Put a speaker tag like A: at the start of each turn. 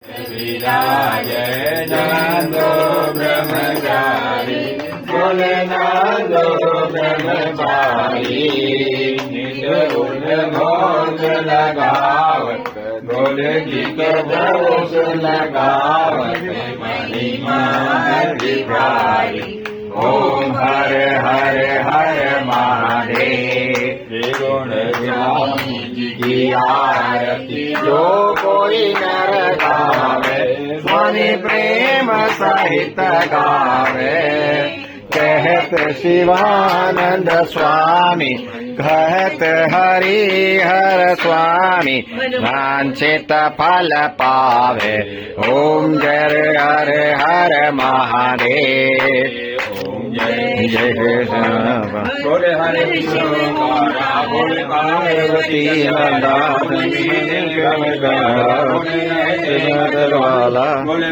A: विराज नंदो ब्रह्मचारी बोले नंदो ब्रह्मचारी निज उन भोग लगावत बोले गीत भोग लगावत महिमा विभारी ओम हर हर हर महादेव गुण स्वामी जी की आरती जो कोई नर गावे स्वामी प्रेम सहित गावे कहत शिवानंद स्वामी कहत हरिहर स्वामी वांछित फल पावे ओम जय हर हर महादेव जय जय बोले हरे कृष्ण बोले पार्वती नंदा बोले